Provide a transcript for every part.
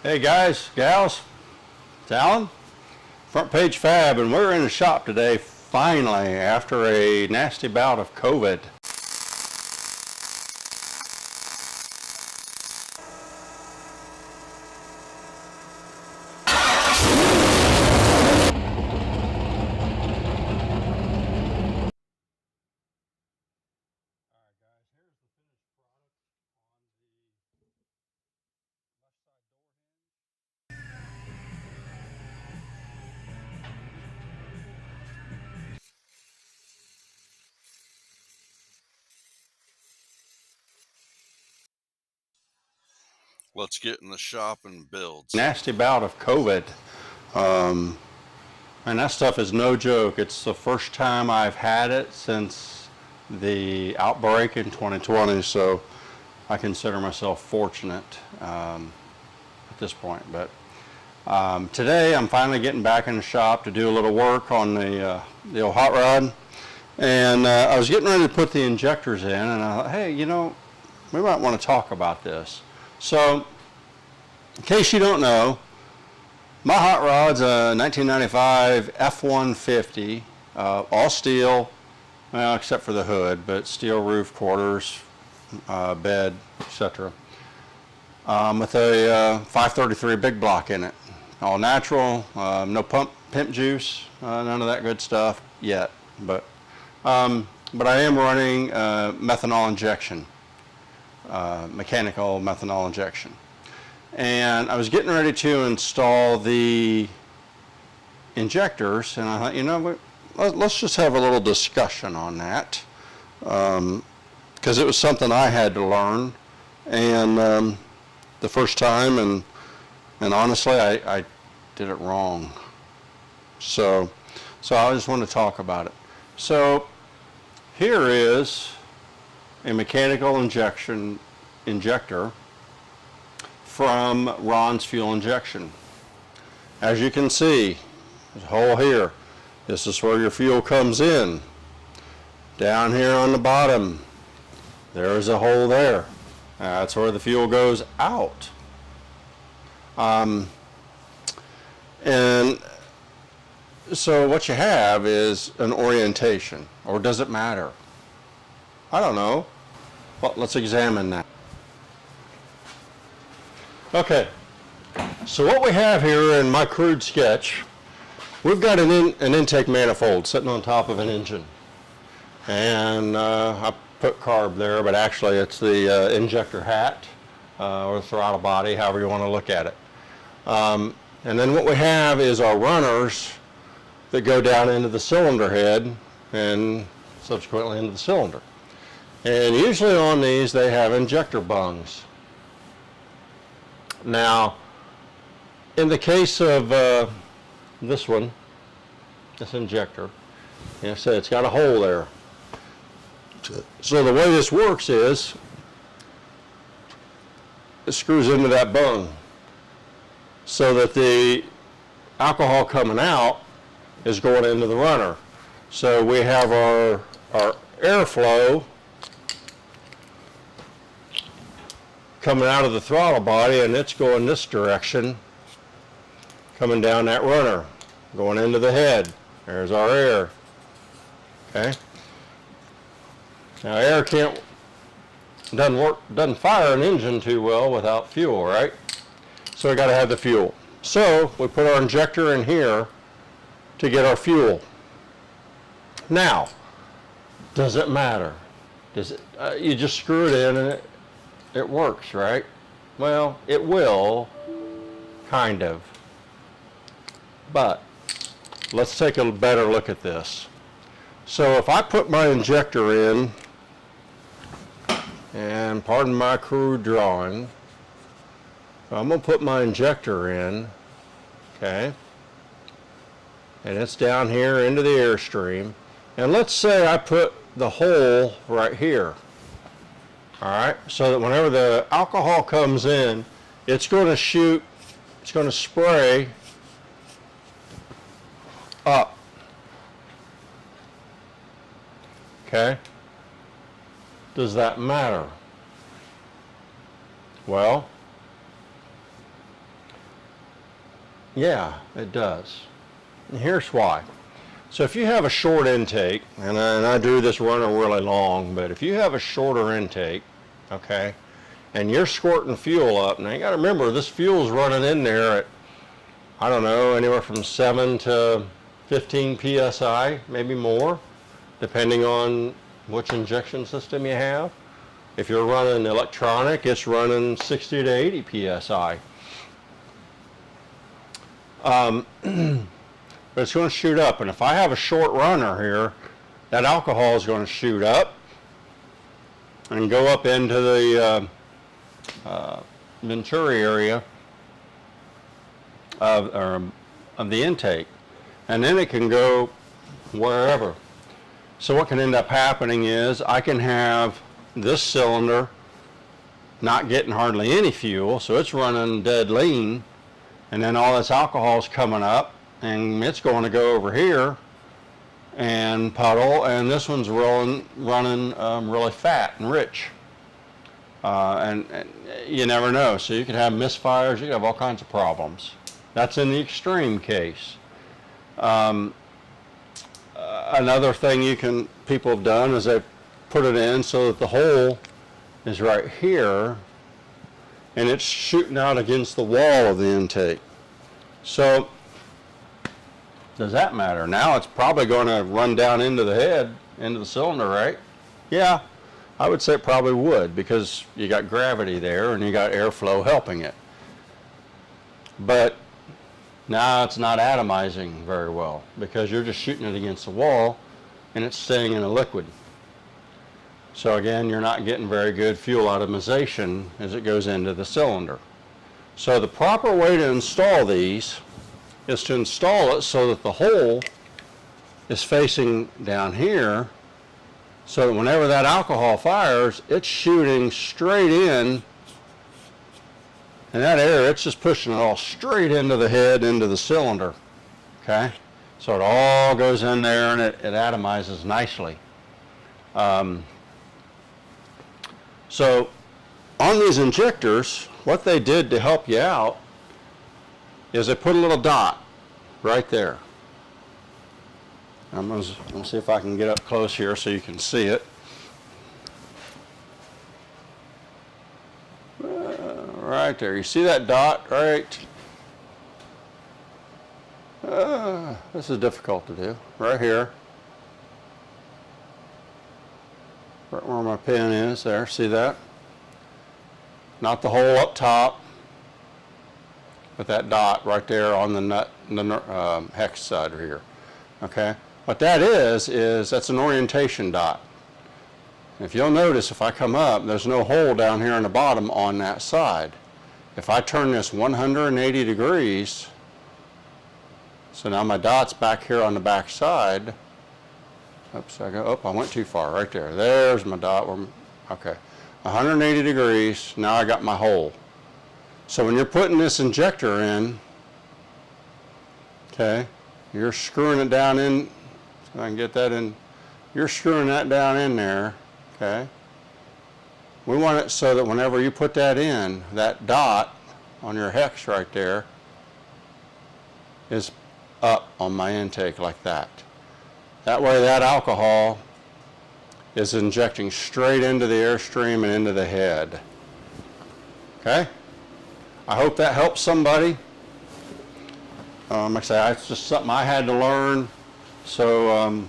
Hey guys, gals, it's Alan, Front Page Fab, and we're in the shop today finally after a nasty bout of COVID. Let's get in the shop and build. Nasty bout of COVID. And that stuff is no joke. It's the first time I've had it since the outbreak in 2020, so I consider myself fortunate at this point. But today I'm finally getting back in the shop to do a little work on the old hot rod. And I was getting ready to put the injectors in, and I thought, hey, we might want to talk about this. So, in case you don't know, my hot rod's a 1995 F-150, all steel, well, except for the hood, but steel roof, quarters, bed, etc. With a 533 big block in it. All natural, no pimp juice, none of that good stuff yet. But I am running methanol injection, mechanical methanol injection. And I was getting ready to install the injectors, and I thought, let's just have a little discussion on that, because it was something I had to learn, and the first time, and honestly, I did it wrong. So I just want to talk about it. So here is a mechanical injector from Ron's Fuel Injection. As you can see, there's a hole here. This is where your fuel comes in. Down here on the bottom, there's a hole there. That's where the fuel goes out. And so what you have is an orientation, or does it matter? I don't know. Well, let's examine that. Okay, so what we have here in my crude sketch, we've got an intake manifold sitting on top of an engine. And I put carb there, but actually it's the injector hat or throttle body, however you want to look at it. And then what we have is our runners that go down into the cylinder head and subsequently into the cylinder. And usually on these they have injector bungs. Now, in the case of this one, this injector, like I said, it's got a hole there. So the way this works is, it screws into that bung so that the alcohol coming out is going into the runner. So we have our airflow coming out of the throttle body, and it's going this direction, coming down that runner, going into the head. There's our air. Okay. Now air doesn't fire an engine too well without fuel, right? So we got to have the fuel. So we put our injector in here to get our fuel. Now, does it matter? Does it? You just screw it in and it works, right? Well, it will, kind of. But let's take a better look at this. So if I put my injector in, and pardon my crude drawing, I'm going to put my injector in, okay? And it's down here into the airstream. And let's say I put the hole right here. All right, so that whenever the alcohol comes in, it's going to shoot, it's going to spray up. Okay? Does that matter? Well, Yeah, it does. And here's why. So if you have a short intake, and I do this runner really long, but if you have a shorter intake, okay, and you're squirting fuel up, now you got to remember this fuel's running in there at, I don't know, anywhere from 7 to 15 psi, maybe more, depending on which injection system you have. If you're running electronic, it's running 60 to 80 psi. But it's going to shoot up, and if I have a short runner here, that alcohol is going to shoot up and go up into the venturi area of the intake, and then it can go wherever. So what can end up happening is I can have this cylinder not getting hardly any fuel, so it's running dead lean, and then all this alcohol is coming up, and it's going to go over here and puddle, and this one's running really fat and rich. And you never know. So you can have misfires, you can have all kinds of problems. That's in the extreme case. Another thing people have done is they've put it in so that the hole is right here, and it's shooting out against the wall of the intake. So does that matter? Now it's probably going to run down into the head, into the cylinder, right? Yeah, I would say it probably would, because you got gravity there and you got airflow helping it. But now it's not atomizing very well, because you're just shooting it against the wall and it's staying in a liquid. So again, you're not getting very good fuel atomization as it goes into the cylinder. So the proper way to install these is to install it so that the hole is facing down here, so that whenever that alcohol fires, it's shooting straight in, and that air, it's just pushing it all straight into the head, into the cylinder, okay? So it all goes in there and it atomizes nicely. So on these injectors, what they did to help you out is they put a little dot right there. I'm going to see if I can get up close here so you can see it. Right there. You see that dot? Right. This is difficult to do. Right here. Right where my pen is there. See that? Not the hole up top, but that dot right there on the nut, the hex side right here. Okay? What that is that's an orientation dot. If you'll notice, if I come up, there's no hole down here on the bottom on that side. If I turn this 180 degrees, so now my dot's back here on the back side. Oops, I went too far right there. There's my dot. Okay. 180 degrees, now I got my hole. So when you're putting this injector in, okay, you're screwing it down in, so I can get that in, you're screwing that down in there, okay. We want it so that whenever you put that in, that dot on your hex right there is up on my intake like that. That way that alcohol is injecting straight into the airstream and into the head. Okay? I hope that helps somebody. Like I say, it's just something I had to learn. So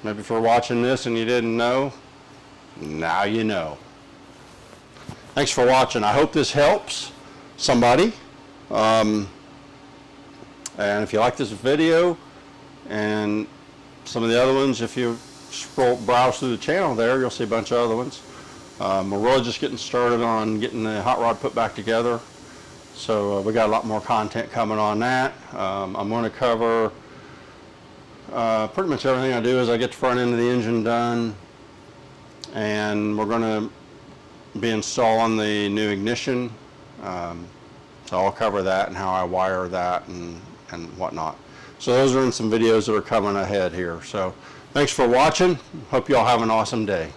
maybe if you're watching this and you didn't know, now you know. Thanks for watching. I hope this helps somebody. And if you like this video and some of the other ones, if you browse through the channel there, you'll see a bunch of other ones. We're really just getting started on getting the hot rod put back together. So we got a lot more content coming on that. I'm going to cover pretty much everything I do as I get the front end of the engine done. And we're going to be installing the new ignition. So I'll cover that and how I wire that and whatnot. So those are in some videos that are coming ahead here. So thanks for watching. Hope you all have an awesome day.